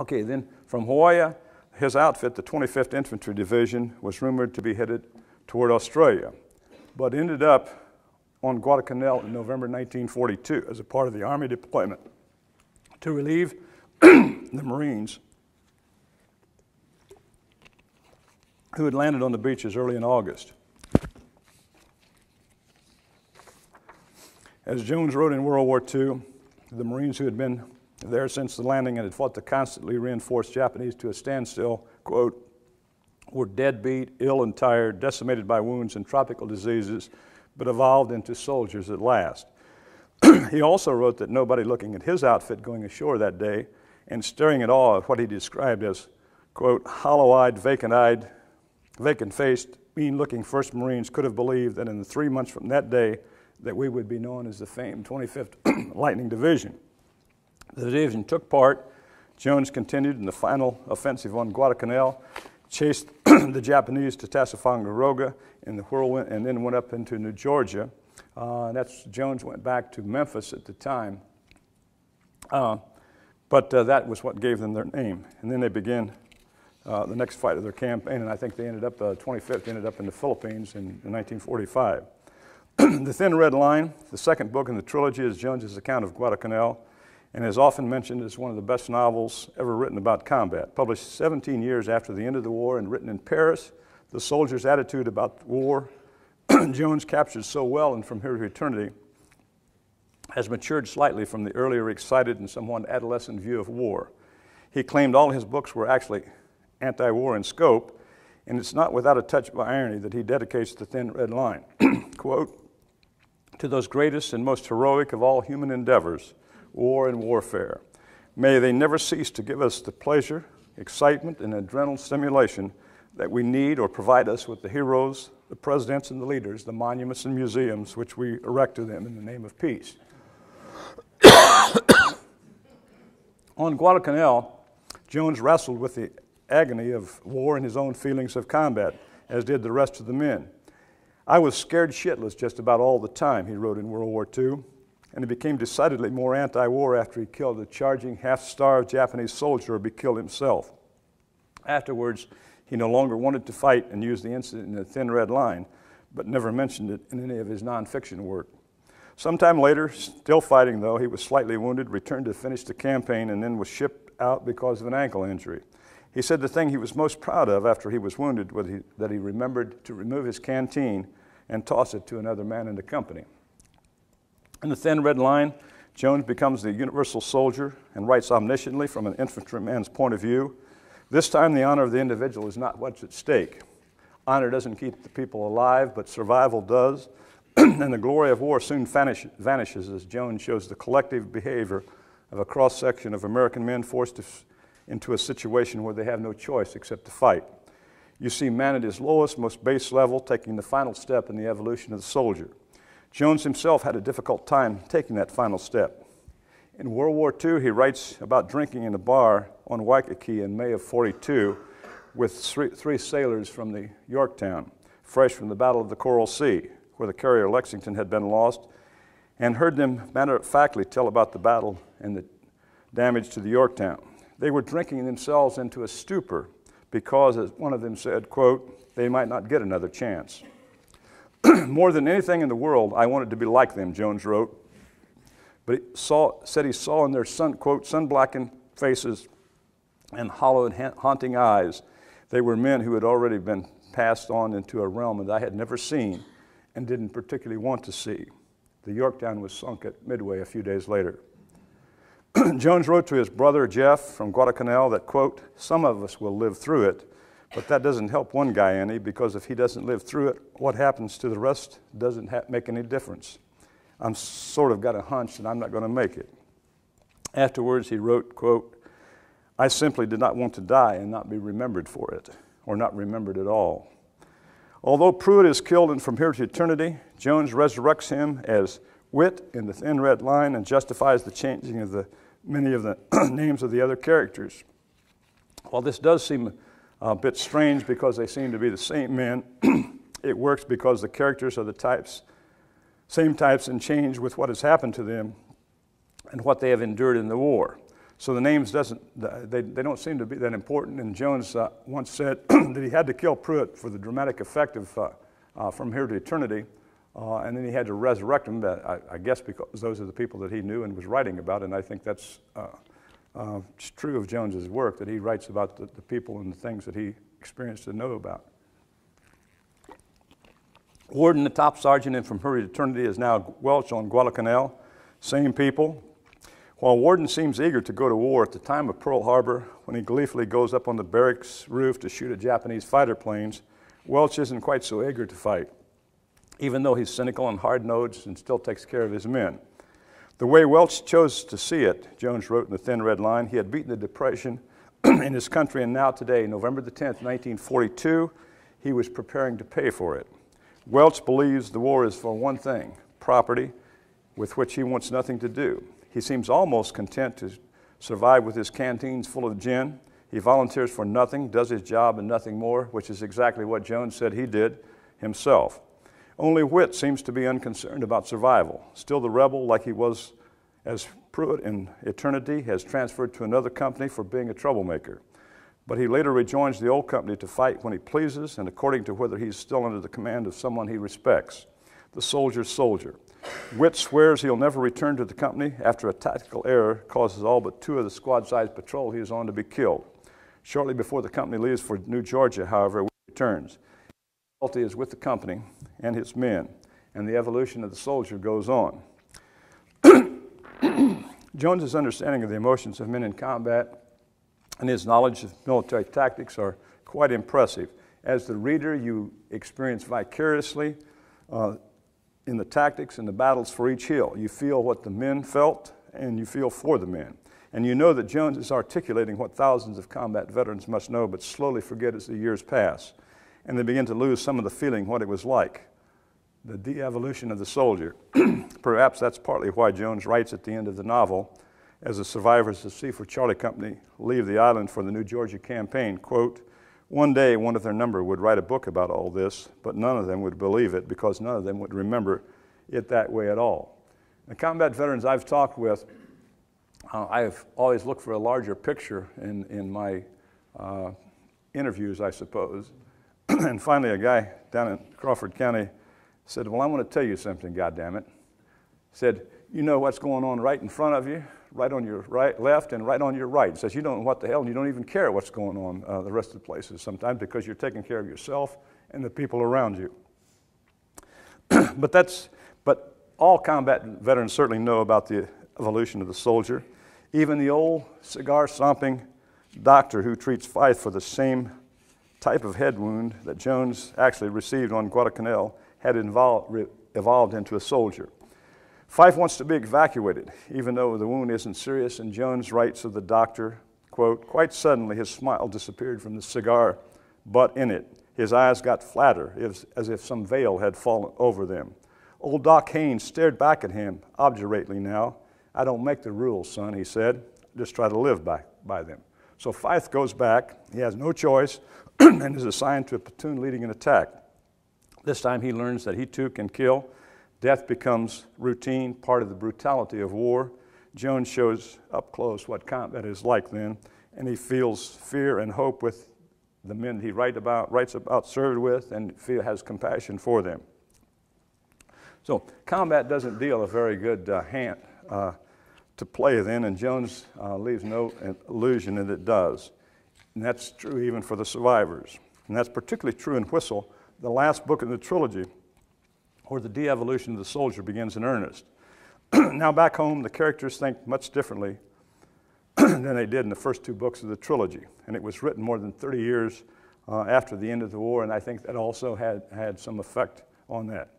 Okay, then from Hawaii, his outfit, the 25th Infantry Division, was rumored to be headed toward Australia, but ended up on Guadalcanal in November 1942 as a part of the Army deployment to relieve the Marines who had landed on the beaches early in August. As Jones wrote in World War II, the Marines who had been there since the landing and had fought the constantly reinforced Japanese to a standstill, quote, were deadbeat, ill and tired, decimated by wounds and tropical diseases, but evolved into soldiers at last. He also wrote that nobody looking at his outfit going ashore that day and staring at awe at what he described as, quote, hollow-eyed, vacant-faced, mean-looking First Marines could have believed that in the 3 months from that day that we would be known as the famed 25th Lightning Division. The division took part. Jones continued in the final offensive on Guadalcanal, chased the Japanese to Tassafangaroga in the whirlwind, and then went up into New Georgia. Jones went back to Memphis at the time, but that was what gave them their name. And then they began the next fight of their campaign, and I think they ended up, 25th ended up in the Philippines in 1945. The Thin Red Line, the second book in the trilogy, is Jones's account of Guadalcanal, and is often mentioned as one of the best novels ever written about combat. Published 17 years after the end of the war and written in Paris, the soldier's attitude about war, Jones captures so well in From Here to Eternity, has matured slightly from the earlier excited and somewhat adolescent view of war. He claimed all his books were actually anti-war in scope, and it's not without a touch of irony that he dedicates The Thin Red Line, quote, to those greatest and most heroic of all human endeavors, war and warfare. May they never cease to give us the pleasure, excitement, and adrenal stimulation that we need, or provide us with the heroes, the presidents and the leaders, the monuments and museums which we erect to them in the name of peace. On Guadalcanal, Jones wrestled with the agony of war and his own feelings of combat, as did the rest of the men. I was scared shitless just about all the time, he wrote in World War II, and he became decidedly more anti-war after he killed a charging, half-starved Japanese soldier or be killed himself. Afterwards, he no longer wanted to fight and used the incident in The Thin Red Line, but never mentioned it in any of his nonfiction work. Sometime later, still fighting though, he was slightly wounded, returned to finish the campaign, and then was shipped out because of an ankle injury. He said the thing he was most proud of after he was wounded was that he remembered to remove his canteen and toss it to another man in the company. In The Thin Red Line, Jones becomes the universal soldier and writes omnisciently from an infantryman's point of view. This time, the honor of the individual is not what's at stake. Honor doesn't keep the people alive, but survival does. And the glory of war soon vanishes as Jones shows the collective behavior of a cross-section of American men forced into a situation where they have no choice except to fight. You see man at his lowest, most base level, taking the final step in the evolution of the soldier. Jones himself had a difficult time taking that final step. In World War II, he writes about drinking in a bar on Waikiki in May of '42 with three sailors from the Yorktown, fresh from the Battle of the Coral Sea, where the carrier Lexington had been lost, and heard them matter-of-factly tell about the battle and the damage to the Yorktown. They were drinking themselves into a stupor because, as one of them said, quote, they might not get another chance. More than anything in the world, I wanted to be like them, Jones wrote. But he said he saw in their quote, sun-blackened faces and hollowed, haunting eyes, they were men who had already been passed on into a realm that I had never seen and didn't particularly want to see. The Yorktown was sunk at Midway a few days later. Jones wrote to his brother Jeff from Guadalcanal that, quote, some of us will live through it, but that doesn't help one guy any, because if he doesn't live through it, what happens to the rest doesn't make any difference. I'm sort of got a hunch that I'm not going to make it. Afterwards, he wrote, quote, I simply did not want to die and not be remembered for it, or not remembered at all. Although Pruitt is killed in From Here to Eternity, Jones resurrects him as Wit in The Thin Red Line and justifies the changing of many of the names of the other characters. While this does seem a bit strange because they seem to be the same men, it works because the characters are the same types and change with what has happened to them and what they have endured in the war. So the names they don't seem to be that important. And Jones once said that he had to kill Pruitt for the dramatic effect of From Here to Eternity, and then he had to resurrect them, I guess because those are the people that he knew and was writing about, and I think that's true of Jones's work, that he writes about the people and the things that he experienced and know about. Warden, the top sergeant in From Here to Eternity, is now Welch on Guadalcanal. Same people. While Warden seems eager to go to war at the time of Pearl Harbor, when he gleefully goes up on the barracks roof to shoot at Japanese fighter planes, Welch isn't quite so eager to fight, even though he's cynical and hard-nosed and still takes care of his men. The way Welch chose to see it, Jones wrote in the Thin Red Line, he had beaten the Depression in his country, and now today, November the 10th, 1942, he was preparing to pay for it. Welch believes the war is for one thing, property, with which he wants nothing to do. He seems almost content to survive with his canteens full of gin. He volunteers for nothing, does his job and nothing more, which is exactly what Jones said he did himself. Only Whit seems to be unconcerned about survival. Still the rebel, like he was as Pruitt in Eternity, has transferred to another company for being a troublemaker. But he later rejoins the old company to fight when he pleases and according to whether he's still under the command of someone he respects. The soldier's soldier. Whit swears he'll never return to the company after a tactical error causes all but 2 of the squad-sized patrol he is on to be killed. Shortly before the company leaves for New Georgia, however, Whit returns. The difficulty is with the company and its men, and the evolution of the soldier goes on. Jones's understanding of the emotions of men in combat and his knowledge of military tactics are quite impressive. As the reader, you experience vicariously in the tactics and the battles for each hill. You feel what the men felt, and you feel for the men. And you know that Jones is articulating what thousands of combat veterans must know, but slowly forget as the years pass. And they begin to lose some of the feeling what it was like, the de-evolution of the soldier. Perhaps that's partly why Jones writes at the end of the novel, as the survivors of C for Charlie Company leave the island for the New Georgia campaign, quote, "One day one of their number would write a book about all this, but none of them would believe it because none of them would remember it that way at all." The combat veterans I've talked with, I've always looked for a larger picture in my interviews, I suppose. And finally, a guy down in Crawford County said, "Well, I want to tell you something, goddammit." Said, "You know what's going on right in front of you, right on your left, and right on your right." Says, "You don't know what the hell, and you don't even care what's going on the rest of the places sometimes because you're taking care of yourself and the people around you." But all combat veterans certainly know about the evolution of the soldier. Even the old cigar-stomping doctor who treats Fife for the same type of head wound that Jones actually received on Guadalcanal had evolved into a soldier. Fife wants to be evacuated, even though the wound isn't serious, and Jones writes of the doctor, quote, "Quite suddenly his smile disappeared from the cigar butt in it. His eyes got flatter, as if some veil had fallen over them. Old Doc Haynes stared back at him obdurately now. 'I don't make the rules, son,' he said. 'Just try to live by them.'" So Fife goes back. He has no choice and is assigned to a platoon leading an attack. This time he learns that he too can kill. Death becomes routine, part of the brutality of war. Jones shows up close what combat is like then, and he feels fear and hope with the men he writes about, served with, and has compassion for them. So combat doesn't deal a very good hand to play then, and Jones leaves no illusion that it does. And that's true even for the survivors. And that's particularly true in Whistle, the last book in the trilogy, where the de-evolution of the soldier begins in earnest. Now back home, the characters think much differently than they did in the first 2 books of the trilogy. And it was written more than 30 years after the end of the war, and I think that also had some effect on that.